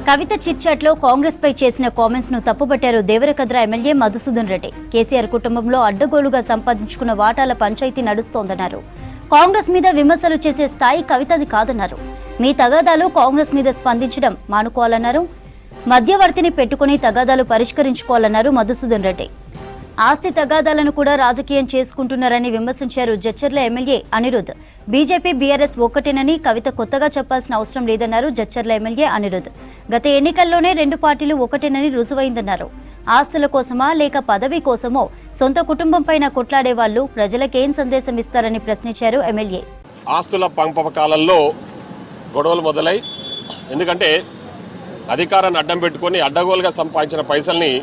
కవిత చిట్చాట్లో కాంగ్రెస్ పై చేసిన కామెంట్స్ ను తప్పుబట్టారు దేవరకద్ర ఎమ్మెల్యే మధుసూదన్ రెడ్డి. కేసీఆర్ కుటుంబంలో అడ్డగోలుగా సంపాదించుకున్న వాటాల పంచాయతీ నడుస్తోందన్నారు. కాంగ్రెస్ మీద విమర్శలు చేసే స్థాయి కవితది కాదన్నారు. మీ తగాదాలు కాంగ్రెస్ మీద స్పందించడం మానుకోవాలన్నారు. మధ్యవర్తిని పెట్టుకుని తగాదాలు పరిష్కరించుకోవాలన్నారు మధుసూదన్ రెడ్డి. ఆస్తి తగాదాలను కూడా రాజకీయం చేసుకుంటున్నారని విమర్శించారు Jadcherla MLA Anirudh. BJP BRS ఒక్కటేనని కవిత కొత్తగా చెప్పాల్సిన అవసరం లేదన్నారు జడ్చర్ల ఎమ్మెల్యే అనిరుద్. గత ఎన్నికల్లోనే రెండు పార్టీలు ఒకటేనని రుజువైందన్నారు. ఆస్తుల కోసమా లేక పదవి కోసమో సొంత కుటుంబం పైన కొట్లాడే వాళ్ళు ప్రజలకేం సందేశం ఇస్తారని ప్రశ్నించారు ఎమ్మెల్యే. ఆస్తుల పంపకాలలో గొడవలు మొదలై, ఎందుకంటే అధికారాన్ని అడ్డం పెట్టుకొని అడ్డగోలుగా సంపాదించిన పైసల్ని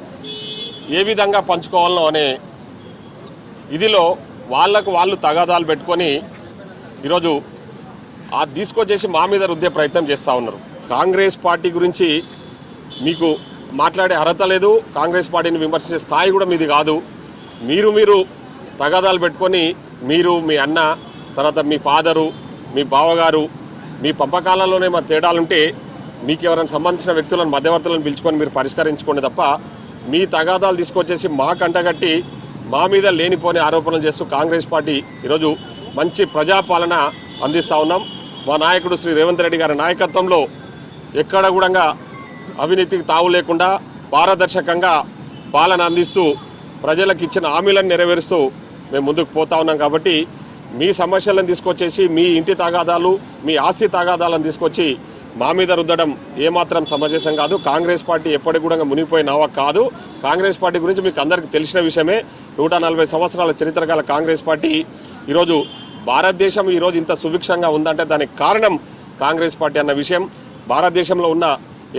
ఏ విధంగా పంచుకోవాలనో అనే ఇదిలో వాళ్ళు తగాదాలు పెట్టుకొని ఈరోజు తీసుకొచ్చేసి మా మీద రుద్దే ప్రయత్నం చేస్తూ ఉన్నారు. కాంగ్రెస్ పార్టీ గురించి మీకు మాట్లాడే అర్హత లేదు. కాంగ్రెస్ పార్టీని విమర్శించే స్థాయి కూడా మీది కాదు. మీరు తగాదాలు పెట్టుకొని మీరు, మీ అన్న, తర్వాత మీ ఫాదరు, మీ బావగారు, మీ పంపకాలలోనే మా తేడాలుంటే మీకు ఎవరైనా సంబంధించిన వ్యక్తులను మధ్యవర్తులను పిలుచుకొని మీరు పరిష్కరించుకోండి తప్ప మీ తగాదాలు తీసుకొచ్చేసి మా కంటగట్టి మా మీద లేనిపోని ఆరోపణలు చేస్తూ కాంగ్రెస్ పార్టీ ఈరోజు మంచి ప్రజాపాలన అందిస్తూ ఉన్నాం. మా నాయకుడు శ్రీ రేవంత్ రెడ్డి గారి నాయకత్వంలో ఎక్కడ కూడా అవినీతికి తావు లేకుండా పారదర్శకంగా పాలన అందిస్తూ ప్రజలకు ఇచ్చిన హామీలను నెరవేరుస్తూ మేము ముందుకు పోతా ఉన్నాం. కాబట్టి మీ సమస్యలను తీసుకొచ్చేసి మీ ఇంటి తగాదాలు, మీ ఆస్తి తగాదాలను తీసుకొచ్చి మా మీద రుద్దడం ఏమాత్రం సమంజసం కాదు. కాంగ్రెస్ పార్టీ ఎప్పటికి కూడా మునిగిపోయిన నవ్వ కాదు. కాంగ్రెస్ పార్టీ గురించి మీకు అందరికీ తెలిసిన విషయమే. 140 సంవత్సరాల చరిత్ర గల కాంగ్రెస్ పార్టీ ఈరోజు భారతదేశం ఈరోజు ఇంత సుభిక్షంగా ఉందంటే దానికి కారణం కాంగ్రెస్ పార్టీ అన్న విషయం. భారతదేశంలో ఉన్న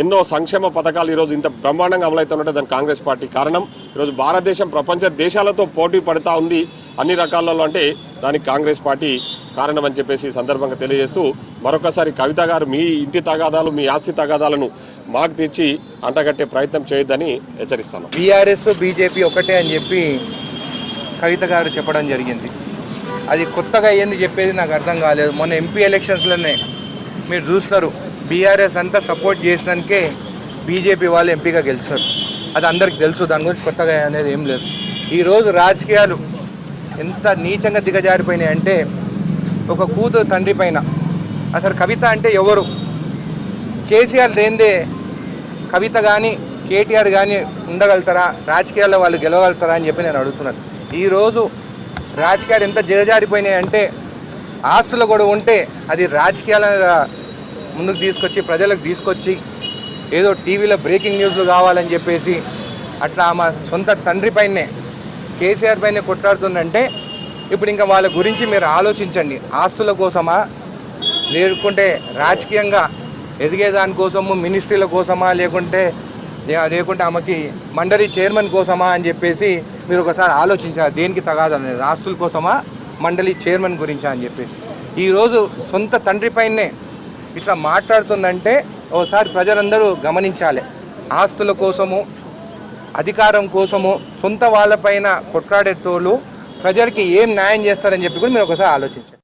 ఎన్నో సంక్షేమ పథకాలు ఈరోజు ఇంత బ్రహ్మాండంగా అమలవుతున్నట్టే దానికి కాంగ్రెస్ పార్టీ కారణం. ఈరోజు భారతదేశం ప్రపంచ దేశాలతో పోటీ పడుతూ ఉంది అన్ని రకాలలో, అంటే దానికి కాంగ్రెస్ పార్టీ కారణం అని చెప్పేసి సందర్భంగా తెలియజేస్తూ మరొకసారి కవిత గారు మీ ఇంటి తగాదాలు, మీ ఆస్తి తగాదాలను మాకు తెచ్చి అంటగట్టే ప్రయత్నం చేయొద్దని హెచ్చరిస్తాను. బీఆర్ఎస్ బీజేపీ ఒకటే అని చెప్పి కవిత గారు చెప్పడం జరిగింది. అది కొత్తగా ఏంది చెప్పేది నాకు అర్థం కాలేదు. మొన్న ఎంపీ ఎలక్షన్స్లోనే మీరు చూస్తారు, బీఆర్ఎస్ అంతా సపోర్ట్ చేసినానికే బీజేపీ వాళ్ళు ఎంపీగా గెలిచారు. అది అందరికి తెలుసు, దాని గురించి కొత్తగా అనేది ఏం లేదు. ఈరోజు రాజకీయాలు ఎంత నీచంగా దిగజారిపోయినాయి అంటే ఒక కూతురు తండ్రి పైన. అసలు కవిత అంటే ఎవరు? కేసీఆర్ లేనిదే కవిత కానీ కేటీఆర్ కానీ ఉండగలుగుతారా? రాజకీయాల్లో వాళ్ళు గెలవగలుగుతారా అని చెప్పి నేను అడుగుతున్నాను. ఈరోజు రాజకీయాలు ఎంత దిగజారిపోయినాయి అంటే ఆస్తులు కూడా ఉంటే అది రాజకీయాలుగా ముందుకు తీసుకొచ్చి ప్రజలకు తీసుకొచ్చి ఏదో టీవీలో బ్రేకింగ్ న్యూస్లు కావాలని చెప్పేసి అట్లా ఆమె సొంత తండ్రి పైనే కేసీఆర్ పైనే కొట్లాడుతుందంటే ఇప్పుడు ఇంకా వాళ్ళ గురించి మీరు ఆలోచించండి. ఆస్తుల కోసమా లేకుంటే రాజకీయంగా ఎదిగేదానికోసము, మినిస్ట్రీల కోసమా, లేకుంటే ఆమెకి మండలి చైర్మన్ కోసమా అని చెప్పేసి మీరు ఒకసారి ఆలోచించాలి. దేనికి తగాదనేది ఆస్తుల కోసమా, మండలి చైర్మన్ గురించా అని చెప్పేసి. ఈరోజు సొంత తండ్రి పైనే ఇట్లా మాట్లాడుతుందంటే ఒకసారి ప్రజలందరూ గమనించాలి. ఆస్తుల కోసము, అధికారం కోసము సొంత వాళ్ళపైన కొట్లాడేటోళ్ళు ప్రజలకి ఏం న్యాయం చేస్తారని చెప్పి కూడా మీరు ఒకసారి ఆలోచించాలి.